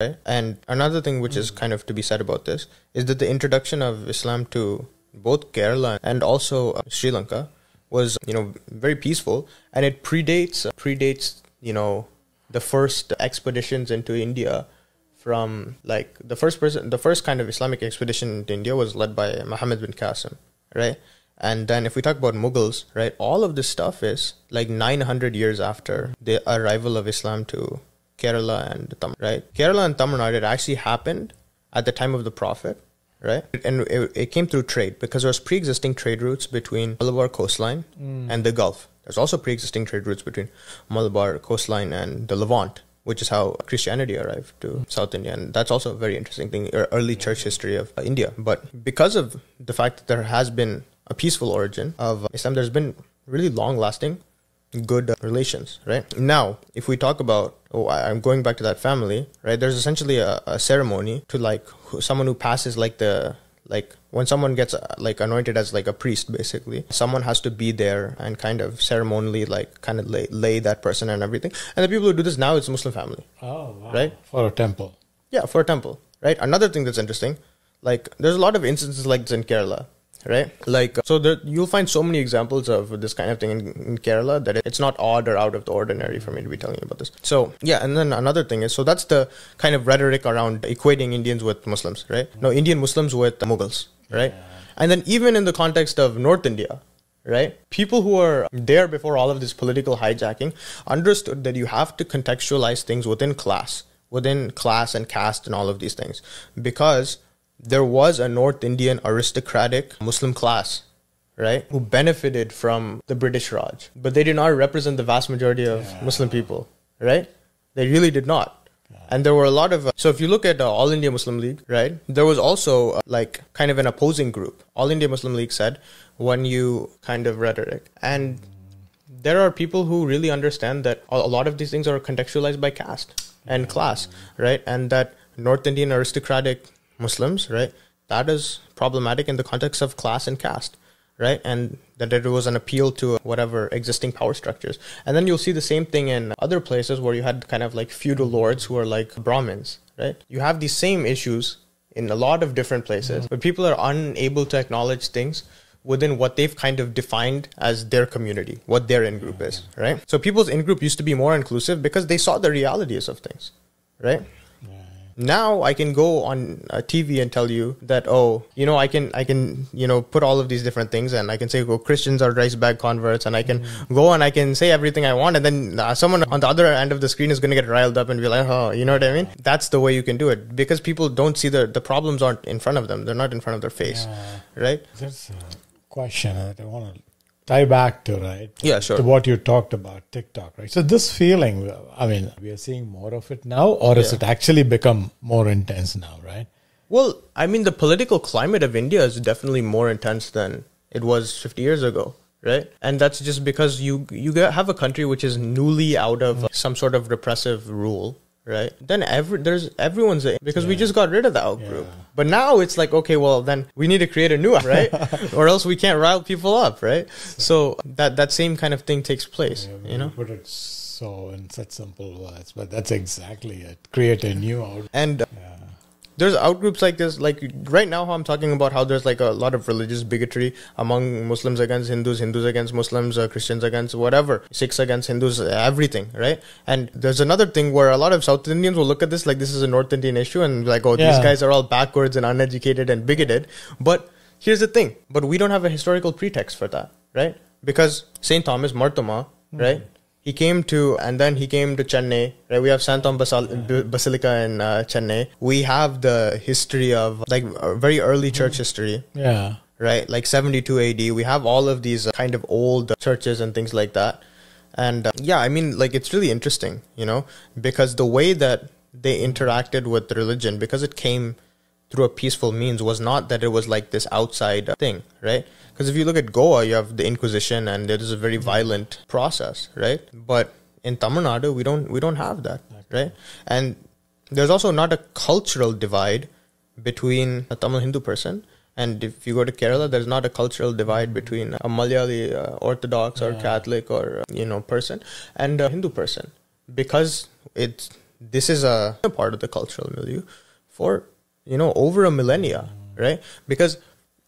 right? And another thing which is kind of to be said about this is that the introduction of Islam to both Kerala and also Sri Lanka was, very peaceful, and it predates, the first expeditions into India from like the first kind of Islamic expedition into India was led by Muhammad bin Qasim, right? And then if we talk about Mughals, right, all of this stuff is like 900 years after the arrival of Islam to Kerala and Tamil, right? Kerala and Tamil Nadu, it actually happened at the time of the Prophet, right? And it came through trade because there was pre-existing trade routes between Malabar coastline and the Gulf. There's also pre-existing trade routes between Malabar coastline and the Levant, which is how Christianity arrived to South India. And that's also a very interesting thing, early church history of India. But because of the fact that there has been a peaceful origin of Islam, there's been really long-lasting good relations, right? Now, if we talk about, I'm going back to that family, right? There's essentially a ceremony to like someone who passes when someone gets anointed as like a priest, basically, someone has to be there and kind of ceremonially lay that person and everything. And the people who do this now, it's a Muslim family. Oh, wow. Right? For a temple. Yeah, for a temple, right? Another thing that's interesting, there's a lot of instances like this in Kerala, right? You'll find so many examples of this kind of thing in Kerala that it's not odd or out of the ordinary for me to be telling you about this. So, yeah, and then another thing is, so that's the kind of rhetoric around equating Indians with Muslims, right? No, Indian Muslims with Mughals, right? Yeah. And then even in the context of North India, right? People who are there before all of this political hijacking understood that you have to contextualize things within class and caste and all of these things, because there was a North Indian aristocratic Muslim class, right, who benefited from the British Raj. But they did not represent the vast majority of Muslim people, right? They really did not. And there were a lot of... so if you look at All India Muslim League, right, there was also kind of an opposing group. All India Muslim League said, one you kind of rhetoric. And there are people who really understand that a lot of these things are contextualized by caste and class, right? And that North Indian aristocratic Muslims, right, that is problematic in the context of class and caste, right? And that it was an appeal to whatever existing power structures. And then you'll see the same thing in other places where you had kind of like feudal lords who are like Brahmins, right? You have these same issues in a lot of different places, but people are unable to acknowledge things within what they've kind of defined as their community, what their in-group is, right? So people's in-group used to be more inclusive because they saw the realities of things, right? Now I can go on TV and tell you that, I can put all of these different things, and I can say, Christians are rice bag converts, and I can go and I can say everything I want, and then someone on the other end of the screen is going to get riled up and be like, you know what I mean? That's the way you can do it, because people don't see the problems aren't in front of them. They're not in front of their face, right? There's a question that I want to tie back to, right? Yeah, sure. To what you talked about, TikTok, right? So this feeling, I mean, we are seeing more of it now, or has it actually become more intense now, right? Well, I mean, the political climate of India is definitely more intense than it was 50 years ago, right? And that's just because you have a country which is newly out of some sort of repressive rule, right? Then everyone's because we just got rid of the out group. But now it's like, okay, well, then we need to create a new one, right? Or else we can't rile people up, right? So that same kind of thing takes place, Put it so in such simple words, but that's exactly it. Create a new out. And there's outgroups like this, like right now how I'm talking about how there's like a lot of religious bigotry among Muslims against Hindus, Hindus against Muslims, Christians against whatever, Sikhs against Hindus, everything, right? And there's another thing where a lot of South Indians will look at this like this is a North Indian issue and like, these guys are all backwards and uneducated and bigoted. But here's the thing, but we don't have a historical pretext for that, right? Because St. Thomas Marthoma, right? He came to Chennai, right? We have St. Thomas Basilica in Chennai. We have the history of like very early church history. Yeah. Right? Like 72 AD. We have all of these kind of old churches and things like that. And I mean, like it's really interesting, because the way that they interacted with religion, because it came through a peaceful means, was not that it was like this outside thing, right? Because if you look at Goa, you have the Inquisition, and it is a very violent process, right? But in Tamil Nadu, we don't have that, right? And there's also not a cultural divide between a Tamil Hindu person, and if you go to Kerala, there's not a cultural divide between a Malayali Orthodox or Catholic or person and a Hindu person, because this is a part of the cultural milieu for, over a millennia, right? Because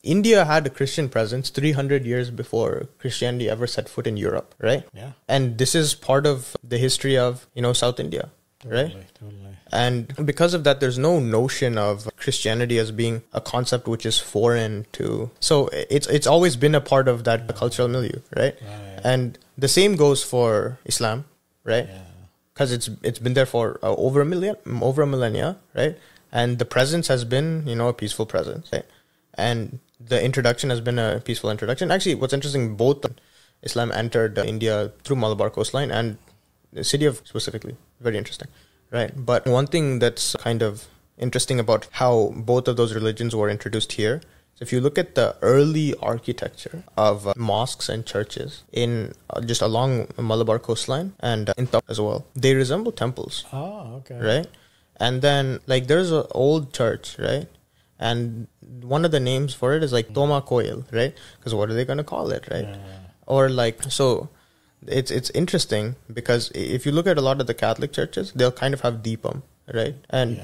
India had a Christian presence 300 years before Christianity ever set foot in Europe, right? Yeah. And this is part of the history of, South India, right? Totally. And because of that, there's no notion of Christianity as being a concept which is foreign to. So it's always been a part of that cultural milieu, right? And the same goes for Islam, right? Because it's been there for over a millennia, right? And the presence has been, a peaceful presence, right? And the introduction has been a peaceful introduction. Actually, what's interesting, both Islam entered India through Malabar coastline and the city of specifically. Very interesting. Right. But one thing that's kind of interesting about how both of those religions were introduced here, so if you look at the early architecture of mosques and churches in just along Malabar coastline and in Tamil as well, they resemble temples. Oh, okay. Right. And then there's an old church, right? And one of the names for it is Toma Koil, right? Because what are they going to call it, right? Or so... It's interesting because if you look at a lot of the Catholic churches, they'll kind of have Deepam, right? And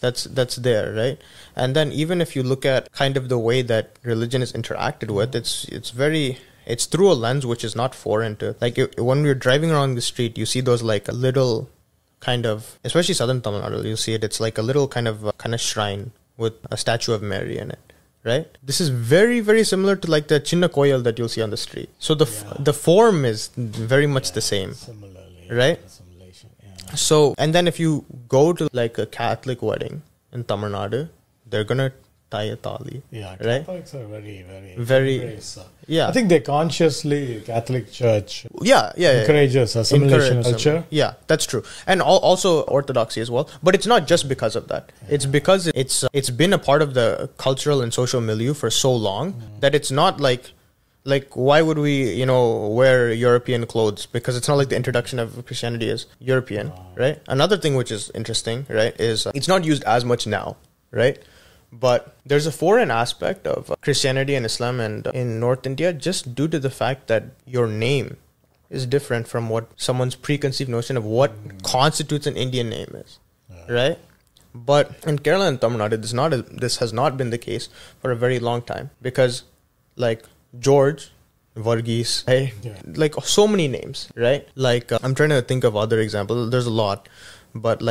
that's there, right? And then even if you look at kind of the way that religion is interacted with, it's through a lens which is not foreign to, when we're driving around the street, you see those a little kind of, especially southern Tamil Nadu, you'll see it. It's like a little kind of shrine with a statue of Mary in it. Right? This is very, very similar to the Chinna Koyal that you'll see on the street. So the form is very much the same. Similarly. Right? So, and then if you go to a Catholic wedding in Tamil Nadu, they're going to tie a tali. Yeah, right? Catholics are very yeah. I think they consciously, Catholic Church encourages assimilation culture. Yeah, that's true. And also Orthodoxy as well. But it's not just because of that. It's because it's been a part of the cultural and social milieu for so long that it's not why would we, wear European clothes? Because it's not like the introduction of Christianity is European, right? Another thing which is interesting, right, is it's not used as much now, right? But there's a foreign aspect of Christianity and Islam and in North India just due to the fact that your name is different from what someone's preconceived notion of what constitutes an Indian name is, right? But in Kerala and Tamil Nadu, this has not been the case for a very long time because George, Varghese, right? So many names, right? I'm trying to think of other examples. There's a lot, but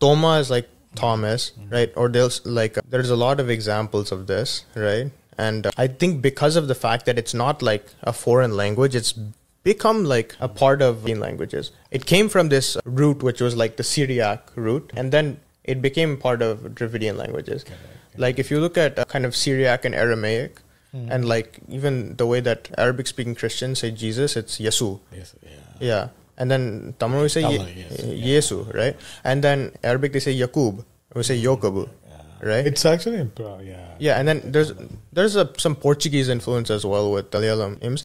Toma is Thomas, right? Or there's a lot of examples of this, right? And I think because of the fact that it's not a foreign language, it's become a part of Indian languages. It came from this root, which was the Syriac root, and then it became part of Dravidian languages. Okay. If you look at kind of Syriac and Aramaic, and even the way that Arabic-speaking Christians say Jesus, it's Yesu. Yes, yeah. And then Tamil we say Yesu, right? And then Arabic they say Yakub, we say Yokabu, right? It's actually Yeah, and then there's some Portuguese influence as well with Malayalam hymns.